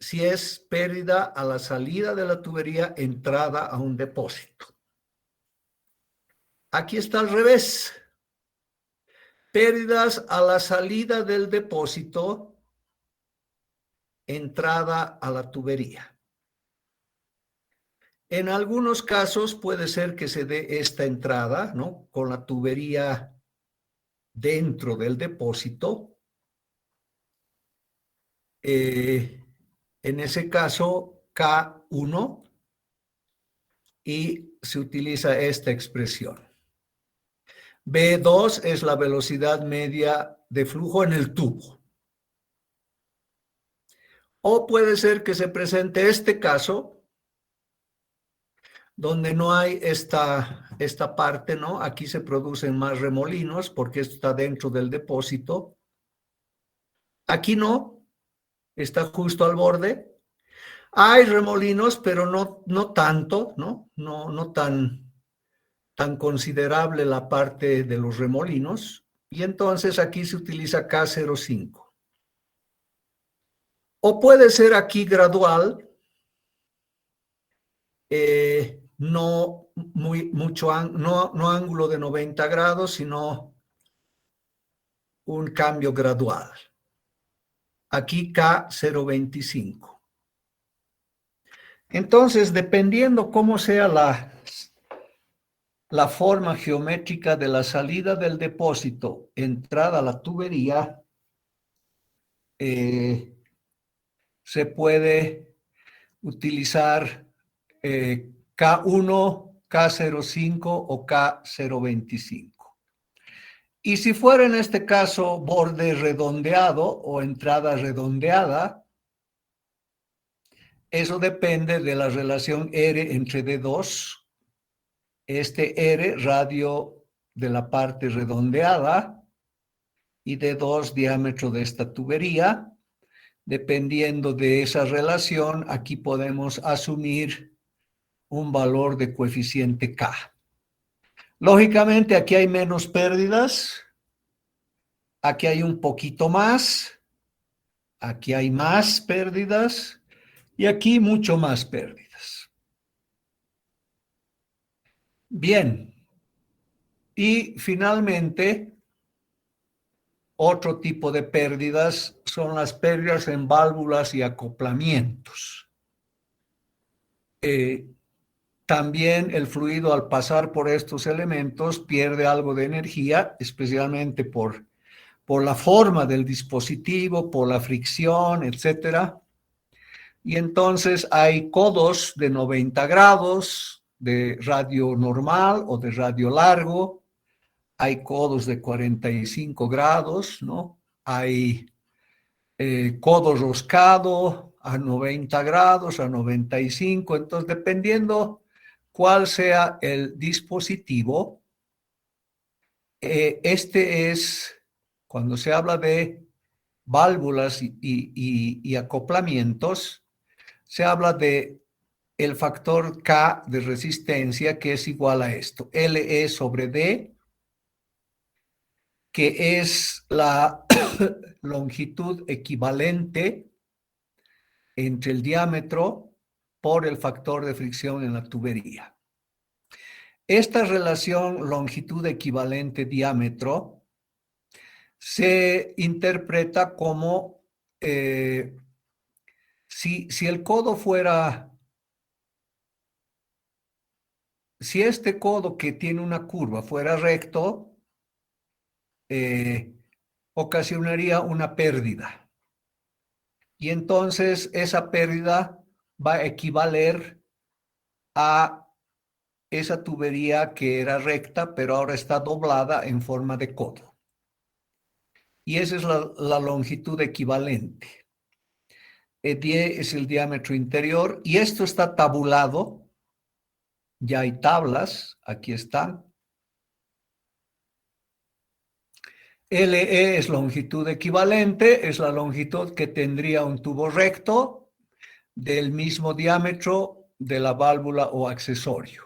Si es pérdida a la salida de la tubería, entrada a un depósito. Aquí está al revés. Pérdidas a la salida del depósito, entrada a la tubería. En algunos casos puede ser que se dé esta entrada, ¿no? Con la tubería dentro del depósito. En ese caso, K1, y se utiliza esta expresión. B2 es la velocidad media de flujo en el tubo. O puede ser que se presente este caso, donde no hay esta parte, ¿no? Aquí se producen más remolinos porque esto está dentro del depósito. Aquí no, está justo al borde. Hay remolinos, pero no tanto, ¿no? No tan considerable la parte de los remolinos. Y entonces aquí se utiliza K05. O puede ser aquí gradual, no ángulo de 90 grados, sino un cambio gradual. Aquí K025. Entonces, dependiendo cómo sea la forma geométrica de la salida del depósito, entrada a la tubería, se puede utilizar K1, K05 o K025. Y si fuera en este caso borde redondeado o entrada redondeada, eso depende de la relación R entre D2. Este R, radio de la parte redondeada, y D2, diámetro de esta tubería. Dependiendo de esa relación, aquí podemos asumir un valor de coeficiente K. Lógicamente, aquí hay menos pérdidas, aquí hay un poquito más, aquí hay más pérdidas y aquí mucho más pérdidas. Bien, y finalmente, otro tipo de pérdidas son las pérdidas en válvulas y acoplamientos. También el fluido, al pasar por estos elementos, pierde algo de energía, especialmente por la forma del dispositivo, por la fricción, etc. Y entonces hay codos de 90 grados, de radio normal o de radio largo. Hay codos de 45 grados, ¿no? Hay codo roscado a 90 grados, a 95. Entonces, dependiendo cuál sea el dispositivo, este es, cuando se habla de válvulas y acoplamientos, se habla de el factor K de resistencia, que es igual a esto, LE sobre D, que es la longitud equivalente entre el diámetro por el factor de fricción en la tubería. Esta relación longitud equivalente diámetro se interpreta como si el codo fuera, si este codo que tiene una curva fuera recto, ocasionaría una pérdida. Y entonces esa pérdida va a equivaler a esa tubería que era recta, pero ahora está doblada en forma de codo. Y esa es la longitud equivalente. E10 es el diámetro interior y esto está tabulado. Ya hay tablas, aquí están. LE es longitud equivalente, es la longitud que tendría un tubo recto del mismo diámetro de la válvula o accesorio.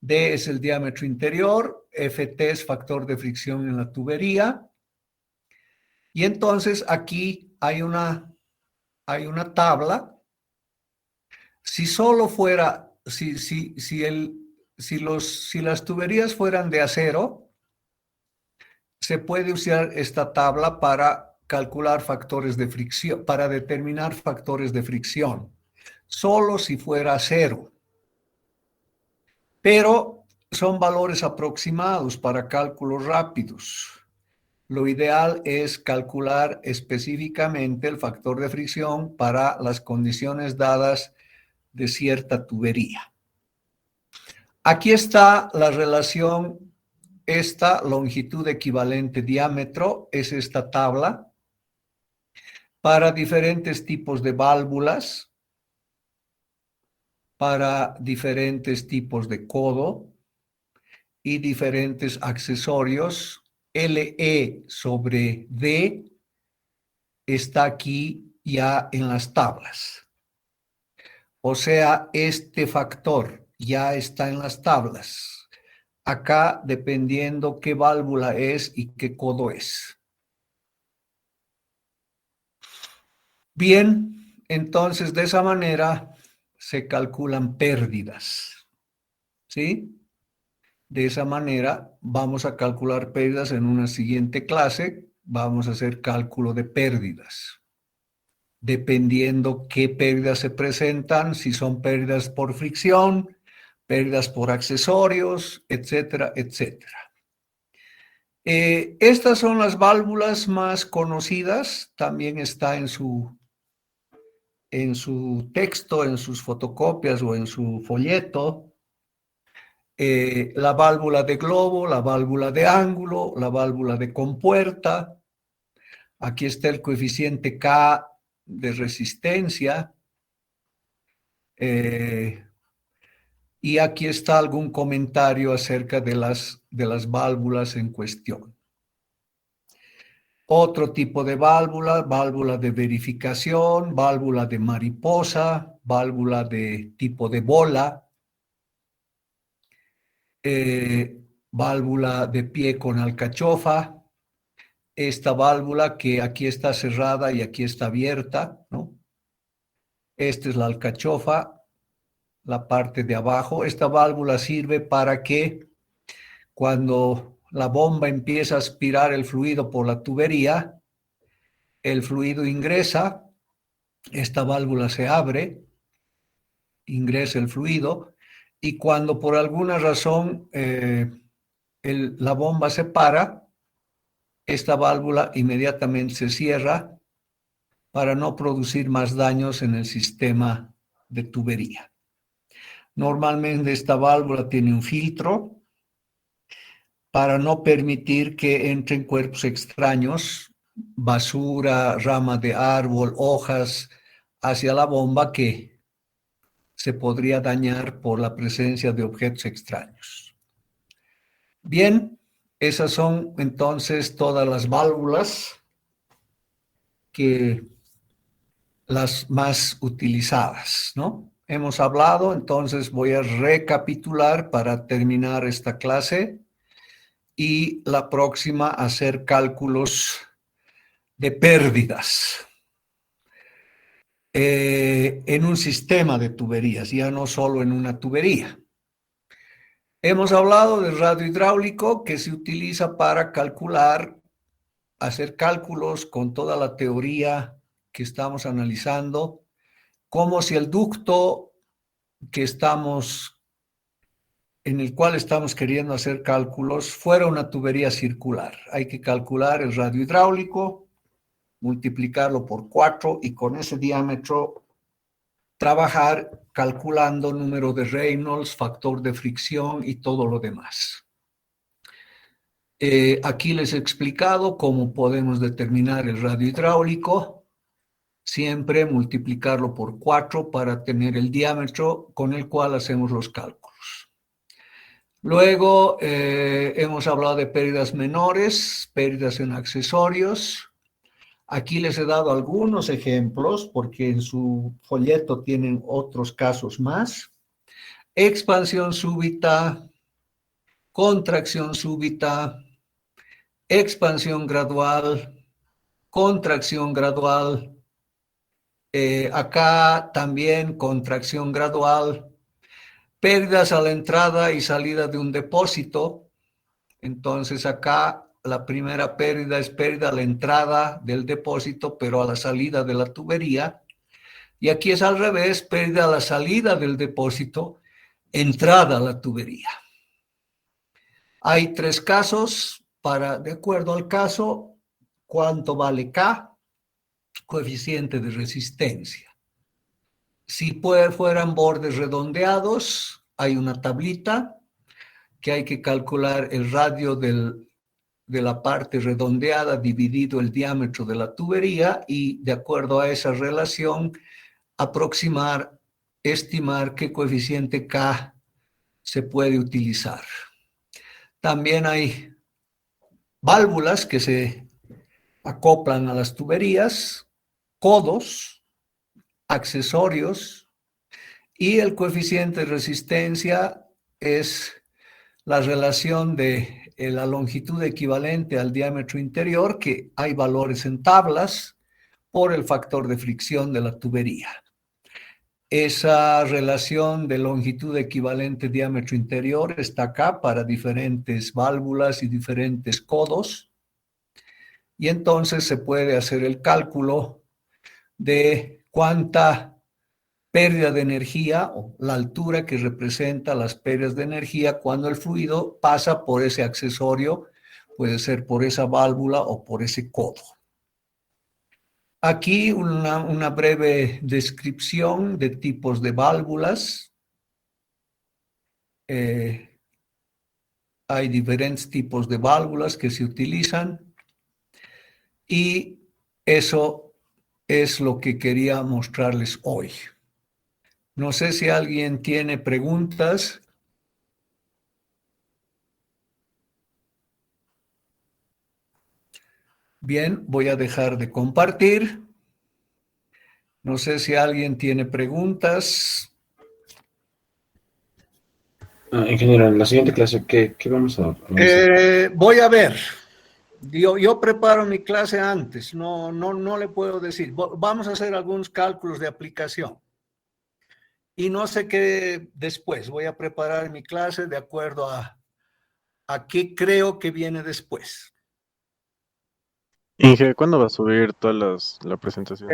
D es el diámetro interior, FT es factor de fricción en la tubería. Y entonces aquí hay una tabla. Si solo fuera, si las tuberías fueran de acero, se puede usar esta tabla para calcular factores de fricción, para determinar factores de fricción, solo si fuera acero. Pero son valores aproximados para cálculos rápidos. Lo ideal es calcular específicamente el factor de fricción para las condiciones dadas de cierta tubería. Aquí está la relación. Esta longitud equivalente diámetro es esta tabla para diferentes tipos de válvulas, para diferentes tipos de codo y diferentes accesorios. LE sobre D está aquí ya en las tablas. O sea, este factor ya está en las tablas. Acá, dependiendo qué válvula es y qué codo es. Bien, entonces de esa manera se calculan pérdidas. ¿Sí? De esa manera vamos a calcular pérdidas en una siguiente clase. Vamos a hacer cálculo de pérdidas. Dependiendo qué pérdidas se presentan, si son pérdidas por fricción, pérdidas por accesorios, etcétera, etcétera. Estas son las válvulas más conocidas, también está en su texto, en sus fotocopias o en su folleto. La válvula de globo, la válvula de ángulo, la válvula de compuerta. Aquí está el coeficiente K de resistencia. Y aquí está algún comentario acerca de las válvulas en cuestión. Otro tipo de válvula, válvula de verificación, válvula de mariposa, válvula de tipo de bola, válvula de pie con alcachofa, esta válvula que aquí está cerrada y aquí está abierta, ¿no? Esta es la alcachofa, la parte de abajo. Esta válvula sirve para que cuando la bomba empieza a aspirar el fluido por la tubería, el fluido ingresa, esta válvula se abre, ingresa el fluido, y cuando por alguna razón la bomba se para, esta válvula inmediatamente se cierra para no producir más daños en el sistema de tubería. Normalmente esta válvula tiene un filtro para no permitir que entren cuerpos extraños basura, rama de árbol, hojas, hacia la bomba que se podría dañar por la presencia de objetos extraños. Bien, esas son entonces todas las válvulas que las más utilizadas, ¿no? Hemos hablado, entonces voy a recapitular para terminar esta clase y la próxima hacer cálculos de pérdidas en un sistema de tuberías, ya no solo en una tubería. Hemos hablado del radio hidráulico que se utiliza para calcular, hacer cálculos con toda la teoría que estamos analizando, como si el ducto en el cual estamos queriendo hacer cálculos fuera una tubería circular. Hay que calcular el radio hidráulico, multiplicarlo por 4 y con ese diámetro trabajar calculando número de Reynolds, factor de fricción y todo lo demás. Aquí les he explicado cómo podemos determinar el radio hidráulico. Siempre multiplicarlo por 4 para tener el diámetro con el cual hacemos los cálculos. Luego hemos hablado de pérdidas menores, pérdidas en accesorios. Aquí les he dado algunos ejemplos porque en su folleto tienen otros casos más. Expansión súbita, contracción súbita, expansión gradual, contracción gradual. Acá también contracción gradual, pérdidas a la entrada y salida de un depósito. Entonces acá la primera pérdida es pérdida a la entrada del depósito, pero a la salida de la tubería. Y aquí es al revés, pérdida a la salida del depósito, entrada a la tubería. Hay 3 casos de acuerdo al caso, cuánto vale K, coeficiente de resistencia. Si fueran bordes redondeados, hay una tablita que hay que calcular el radio de la parte redondeada dividido el diámetro de la tubería y de acuerdo a esa relación estimar qué coeficiente K se puede utilizar. También hay válvulas que se acoplan a las tuberías, codos, accesorios y el coeficiente de resistencia es la relación de la longitud equivalente al diámetro interior, que hay valores en tablas, por el factor de fricción de la tubería. Esa relación de longitud equivalente diámetro interior está acá para diferentes válvulas y diferentes codos. Y entonces se puede hacer el cálculo de cuánta pérdida de energía o la altura que representa las pérdidas de energía cuando el fluido pasa por ese accesorio, puede ser por esa válvula o por ese codo. Aquí una breve descripción de tipos de válvulas. Hay diferentes tipos de válvulas que se utilizan y eso es lo que quería mostrarles hoy. No sé si alguien tiene preguntas. Bien, voy a dejar de compartir. No sé si alguien tiene preguntas. Ingeniero, en la siguiente clase, ¿qué vamos a hacer? Voy a ver. Yo preparo mi clase antes. No le puedo decir. Vamos a hacer algunos cálculos de aplicación. Y no sé qué después. Voy a preparar mi clase de acuerdo a qué creo que viene después. Inge, ¿cuándo va a subir toda la presentación?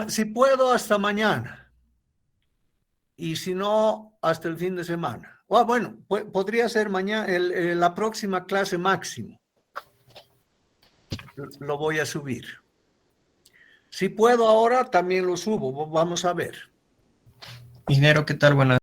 Si puedo, hasta mañana. Y si no, hasta el fin de semana. Bueno, podría ser mañana, la próxima clase máximo. Lo voy a subir. Si puedo ahora, también lo subo. Vamos a ver. Ingeniero, ¿qué tal? Buenas